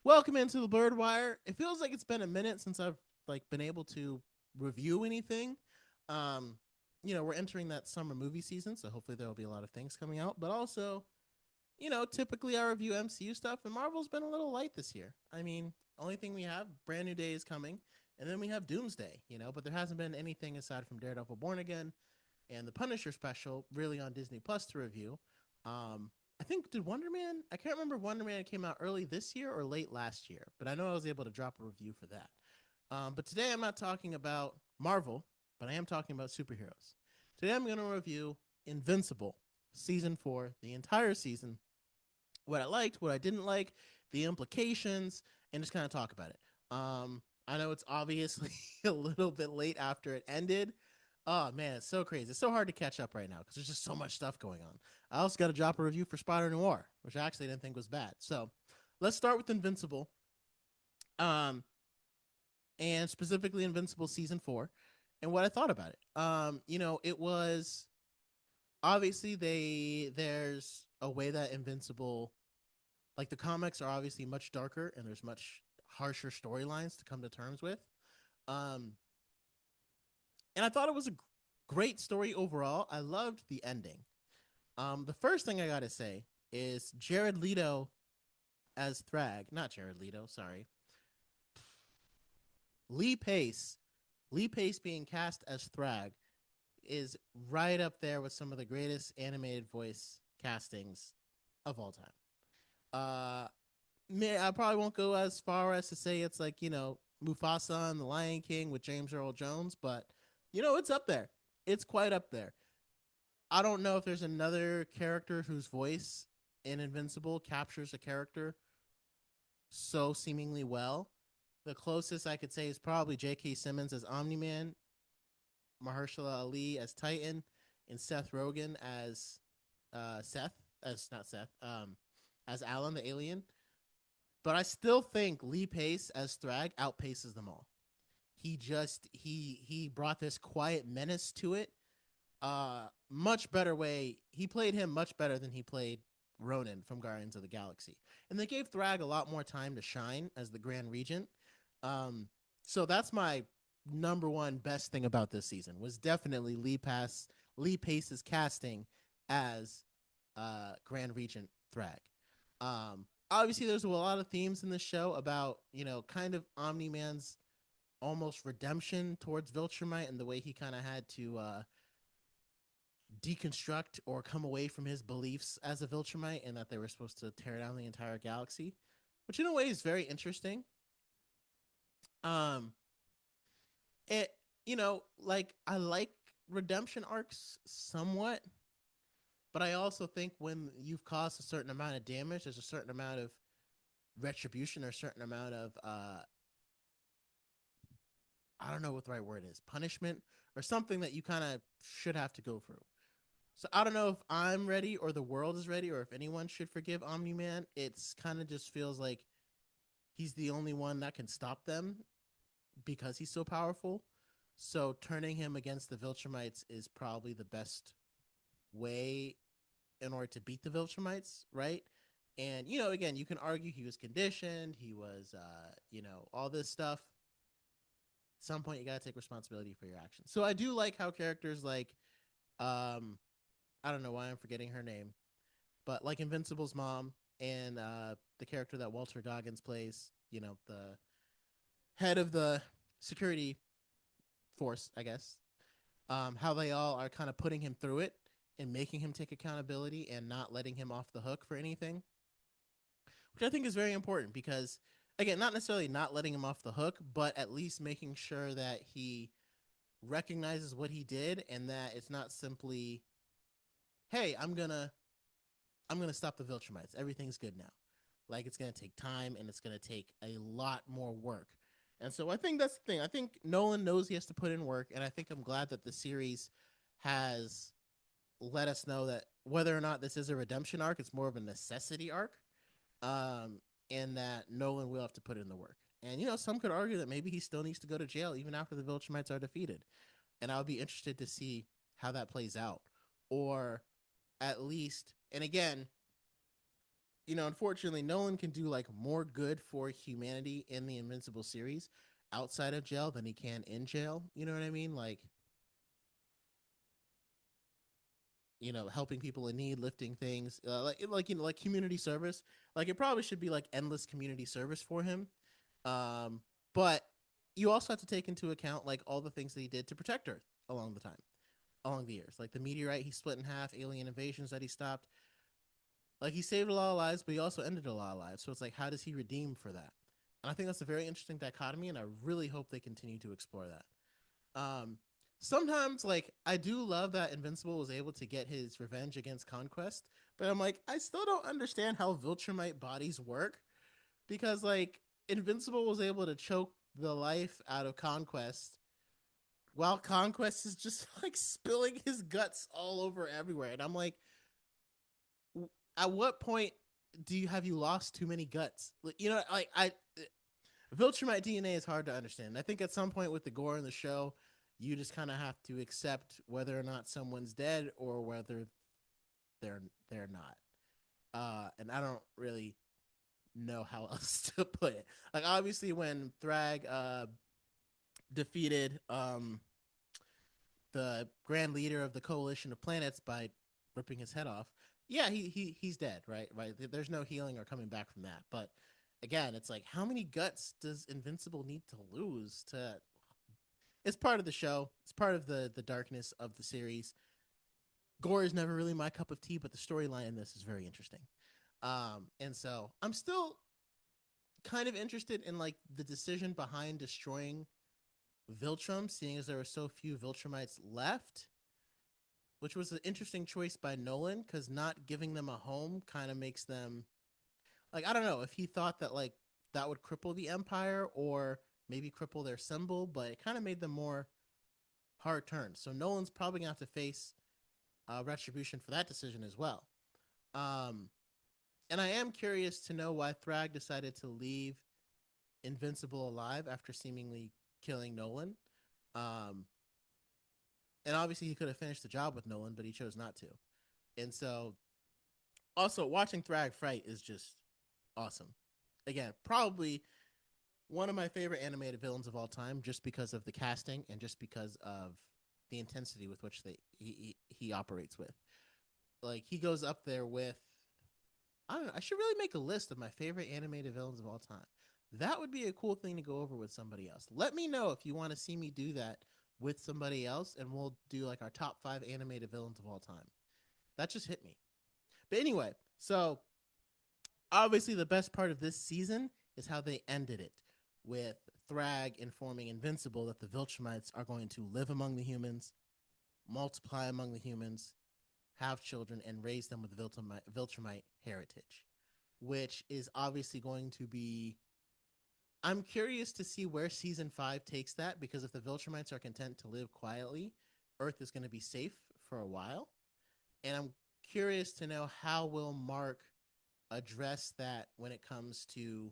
Welcome into the Blurred Wire. It feels like it's been a minute since I've been able to review anything. Um, we're entering that summer movie season, so hopefully there will be a lot of things coming out. But also, typically I review MCU stuff, and Marvel's been a little light this year. I mean, only thing we have, Brand New Day is coming, and then we have Doomsday. But there hasn't been anything aside from Daredevil Born Again and the Punisher special really on Disney Plus to review. Um, I think did Wonder Man? I can't remember if Wonder Man came out early this year or late last year, but I know I was able to drop a review for that. But today I'm not talking about Marvel, but I am talking about superheroes. Today I'm going to review Invincible season 4, the entire season, what I liked, what I didn't like, the implications, and just kind of talk about it. I know it's obviously a little bit late after it ended. Oh man, it's so crazy. It's so hard to catch up right now because there's just so much stuff going on. I also got to drop a review for Spider Noir, which I actually didn't think was bad. So let's start with Invincible, um, and specifically Invincible season 4, and what I thought about it. It was obviously there's a way that Invincible, like the comics are obviously much darker and there's much harsher storylines to come to terms with. Um, and I thought it was a great story overall. I loved the ending. The first thing I gotta say is Jared Leto as Thragg, not Jared Leto, sorry, Lee Pace. Lee Pace being cast as Thragg is right up there with some of the greatest animated voice castings of all time. Uh, I probably won't go as far as to say it's like Mufasa and the Lion King with James Earl Jones, but it's up there. It's quite up there. I don't know if there's another character whose voice in Invincible captures a character so seemingly well. The closest I could say is probably J.K. Simmons as Omni-Man, Mahershala Ali as Titan, and Seth Rogen as Seth, as not Seth, as Alan the alien. But I still think Lee Pace as Thragg outpaces them all. He brought this quiet menace to it. Much better way. He played him much better than he played Ronan from Guardians of the Galaxy. And they gave Thragg a lot more time to shine as the Grand Regent. Um, so that's my number one best thing about this season was definitely Lee Pace's casting as Grand Regent Thragg. Obviously, there's a lot of themes in the show about kind of Omni Man's almost redemption towards Viltrumite and the way he kind of had to deconstruct or come away from his beliefs as a Viltrumite and that they were supposed to tear down the entire galaxy, which in a way is very interesting. Um, it I like redemption arcs somewhat, but I also think when you've caused a certain amount of damage, there's a certain amount of retribution or a certain amount of I don't know what the right word is, punishment or something that you kind of should have to go through. So I don't know if I'm ready or the world is ready or if anyone should forgive Omni Man. It's kind of just feels like he's the only one that can stop them because he's so powerful. So turning him against the Viltrumites is probably the best way in order to beat the Viltrumites, right? And again, you can argue he was conditioned, he was, all this stuff. At some point, you gotta take responsibility for your actions. So I do like how characters like, um, I don't know why I'm forgetting her name, but like Invincible's mom and the character that Walter Goggins plays, the head of the security force, I guess. How they all are kind of putting him through it and making him take accountability and not letting him off the hook for anything, which I think is very important because, again, not necessarily not letting him off the hook, but at least making sure that he recognizes what he did and that it's not simply, hey, I'm gonna stop the Viltrumites. Everything's good now. Like it's gonna take time and it's gonna take a lot more work. And so I think that's the thing. I think Nolan knows he has to put in work, and I think I'm glad that the series has let us know that whether or not this is a redemption arc, it's more of a necessity arc. And that Nolan will have to put in the work. And some could argue that maybe he still needs to go to jail even after the Viltrumites are defeated. And I'll be interested to see how that plays out. Or at least, and again, unfortunately, Nolan can do like more good for humanity in the Invincible series outside of jail than he can in jail. You know what I mean? Like, helping people in need, lifting things, like community service. Like, it probably should be like endless community service for him. Um, but you also have to take into account like all the things that he did to protect Earth along the time, along the years, like the meteorite he split in half, alien invasions that he stopped. Like, he saved a lot of lives, but he also ended a lot of lives. So it's like, how does he redeem for that? And I think that's a very interesting dichotomy, and I really hope they continue to explore that. Sometimes, like, I do love that Invincible was able to get his revenge against Conquest, but I'm like, I still don't understand how Viltrumite bodies work, because like Invincible was able to choke the life out of Conquest while Conquest is just like spilling his guts all over everywhere. And I'm like, at what point do you have you lost too many guts? Like, like I Viltrumite DNA is hard to understand. I think at some point with the gore in the show, you just kind of have to accept whether or not someone's dead or whether they're they're not. And I don't really know how else to put it. Like, obviously when Thragg defeated the grand leader of the coalition of planets by ripping his head off, yeah, he's dead, right? Right. There's no healing or coming back from that. But again, it's like, how many guts does Invincible need to lose to? It's part of the show. It's part of the darkness of the series. Gore is never really my cup of tea, but the storyline in this is very interesting. And so I'm still kind of interested in like the decision behind destroying Viltrum, seeing as there were so few Viltrumites left, which was an interesting choice by Nolan because not giving them a home kind of makes them like, I don't know if he thought that like that would cripple the Empire or maybe cripple their symbol, but it kind of made them more hard turned. So Nolan's probably gonna have to face retribution for that decision as well. Um, and I am curious to know why Thragg decided to leave Invincible alive after seemingly killing Nolan. Um, and obviously he could have finished the job with Nolan, but he chose not to. And so, also watching Thragg fight is just awesome. Again, probably one of my favorite animated villains of all time, just because of the casting and just because of the intensity with which he operates with. Like, he goes up there with, I don't know. I should really make a list of my favorite animated villains of all time. That would be a cool thing to go over with somebody else. Let me know if you want to see me do that with somebody else, and we'll do like our top 5 animated villains of all time. That just hit me. But anyway, so obviously the best part of this season is how they ended it, with Thragg informing Invincible that the Viltrumites are going to live among the humans, multiply among the humans, have children, and raise them with Viltrumite heritage, which is obviously going to be. I'm curious to see where season 5 takes that, because if the Viltrumites are content to live quietly, Earth is going to be safe for a while. And I'm curious to know how will Mark address that when it comes to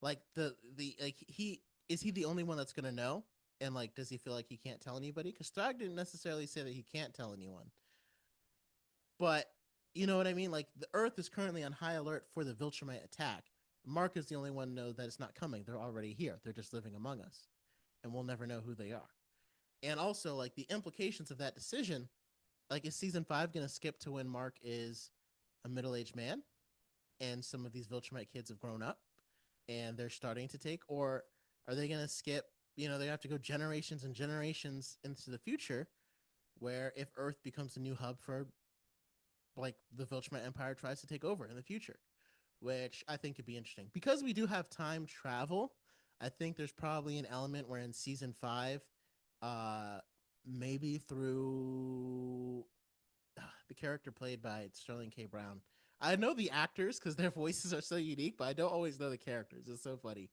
like the like he is he the only one that's going to know, and like does he feel like he can't tell anybody, because Thragg didn't necessarily say that he can't tell anyone, but you know what I mean. Like, the Earth is currently on high alert for the Viltrumite attack. Mark is the only one to know that it's not coming. They're already here. They're just living among us, and we'll never know who they are. And also, like, the implications of that decision. Like, is season 5 going to skip to when Mark is a middle-aged man, and some of these Viltrumite kids have grown up, and they're starting to take, or are they going to skip? They have to go generations and generations into the future, where if Earth becomes a new hub for like the Viltrumite Empire tries to take over in the future, which I think could be interesting. Because we do have time travel, I think there's probably an element where in season 5, uh, maybe through the character played by Sterling K. Brown. I know the actors because their voices are so unique, but I don't always know the characters. It's so funny.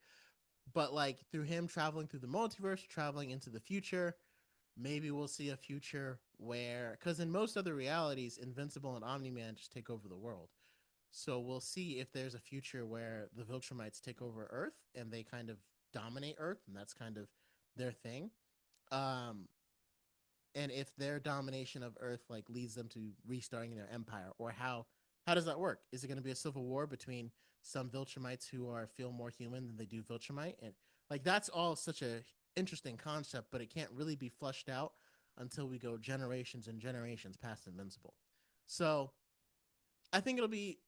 But like, through him traveling through the multiverse, traveling into the future, maybe we'll see a future where, because in most other realities, Invincible and Omni-Man just take over the world. So we'll see if there's a future where the Viltrumites take over Earth and they kind of dominate Earth, and that's kind of their thing. Um, and if their domination of Earth like leads them to restarting their empire, or how How does that work? Is it going to be a civil war between some Viltrumites who feel more human than they do Viltrumite? And like that's all such a interesting concept, but it can't really be flushed out until we go generations and generations past Invincible. So I think it'll be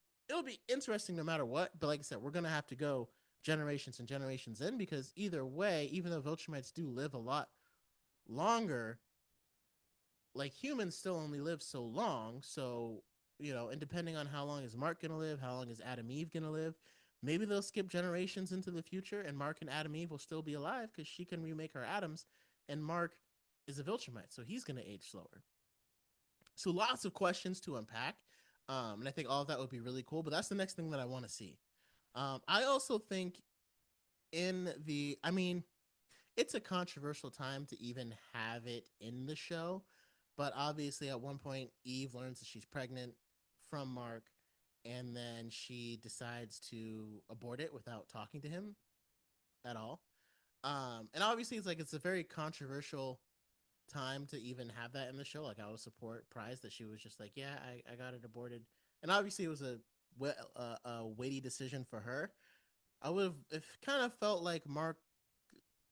interesting no matter what. But like I said, we're gonna have to go generations and generations in, because either way, even though Viltrumites do live a lot longer, like humans still only live so long. So, and depending on how long is Mark gonna live, how long is Adam Eve gonna live, maybe they'll skip generations into the future and Mark and Adam Eve will still be alive because she can remake her atoms, and Mark is a Viltrumite, so he's gonna age slower. So lots of questions to unpack. And I think all of that would be really cool. But that's the next thing that I want to see. I also think I mean, it's a controversial time to even have it in the show. But obviously, at one point, Eve learns that she's pregnant from Mark, and then she decides to abort it without talking to him at all. And obviously, it's a very controversial time to even have that in the show. Like, I would support Prize that she was just like, yeah, I got it aborted, and obviously it was a weighty decision for her. I would have it kind of felt like Mark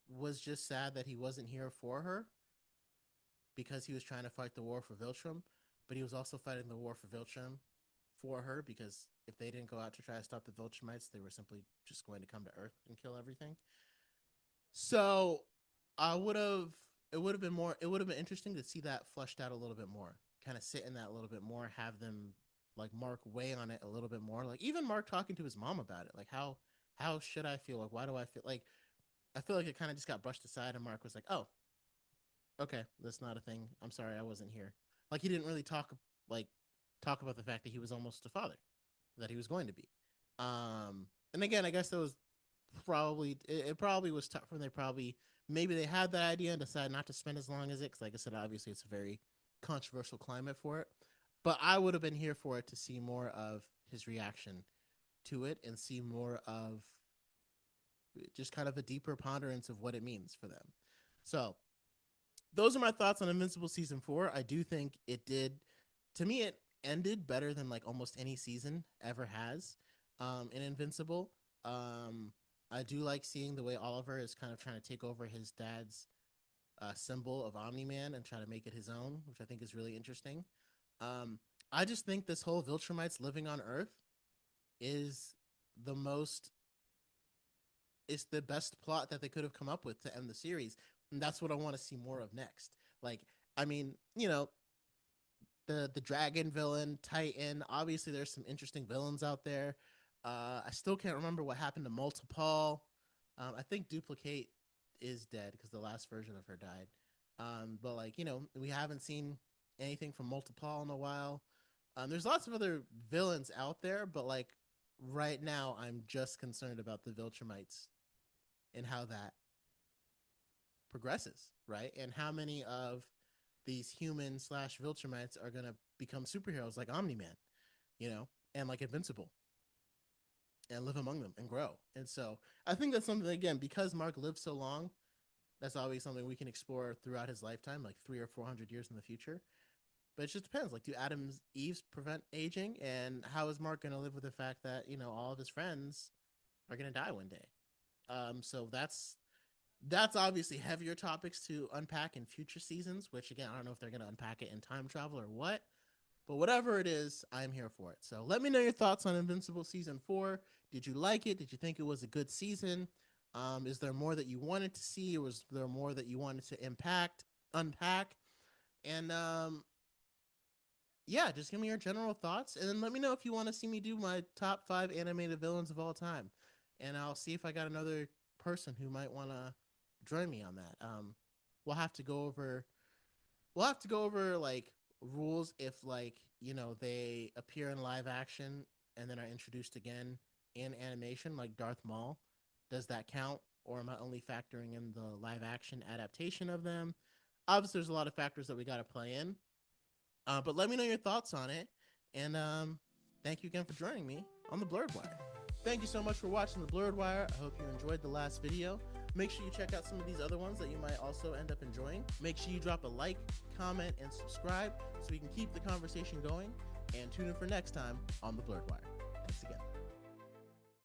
was just sad that he wasn't here for her because he was trying to fight the war for Viltrum, but he was also fighting the war for Viltrum for her, because if they didn't go out to try to stop the Viltrumites, they were simply just going to come to Earth and kill everything. So I would have it would have been interesting to see that fleshed out a little bit more. Kind of sit in that a little bit more, have them like Mark weigh on it a little bit more. Like even Mark talking to his mom about it. Like how should I feel? Like why do I feel like I feel like it kind of just got brushed aside and Mark was like, "Oh, okay, that's not a thing. I'm sorry I wasn't here." Like he didn't really like talk about the fact that he was almost a father, that he was going to be. And again, I guess that was it probably was tough when they probably maybe they had that idea and decided not to spend as long as it, because like I said, obviously it's a very controversial climate for it. But I would have been here for it to see more of his reaction to it and see more of just kind of a deeper ponderance of what it means for them. So those are my thoughts on Invincible season 4. I do think it did, to me, it ended better than like almost any season ever has in Invincible. Um, I do like seeing the way Oliver is kind of trying to take over his dad's symbol of Omni-Man and try to make it his own, which I think is really interesting. Um, I just think this whole Viltrumites living on Earth is the most it's the best plot that they could have come up with to end the series, and that's what I want to see more of next. Like, I mean, the dragon villain Titan. Obviously, there's some interesting villains out there. I still can't remember what happened to Multiple. I think Duplicate is dead because the last version of her died. But like we haven't seen anything from Multiple in a while. There's lots of other villains out there, but like right now, I'm just concerned about the Viltrumites and how that progresses, right? And how many of these human slash Viltrumites are gonna become superheroes like Omni Man, and like Invincible, and live among them and grow. And so I think that's something, again, because Mark lived so long, that's always something we can explore throughout his lifetime, like 300 or 400 years in the future. But it just depends. Like, do Adam's Eves prevent aging, and how is Mark going to live with the fact that all of his friends are going to die one day? So that's obviously heavier topics to unpack in future seasons. Which again, I don't know if they're going to unpack it in time travel or what. But whatever it is, I'm here for it. So let me know your thoughts on Invincible season 4. Did you like it? Did you think it was a good season? Is there more that you wanted to see? Or was there more that you wanted to unpack? And yeah, just give me your general thoughts, and then let me know if you want to see me do my top 5 animated villains of all time, and I'll see if I got another person who might want to join me on that. We'll have to go over like rules if like they appear in live action and then are introduced again in animation, like Darth Maul. Does that count, or am I only factoring in the live action adaptation of them? Obviously, there's a lot of factors that we got to play in. But let me know your thoughts on it. And thank you again for joining me on The Blurred Wire. Thank you so much for watching The Blurred Wire. I hope you enjoyed the last video. Make sure you check out some of these other ones that you might also end up enjoying. Make sure you drop a like, comment, and subscribe so we can keep the conversation going. and tune in for next time on The Blurred Wire. Thanks again.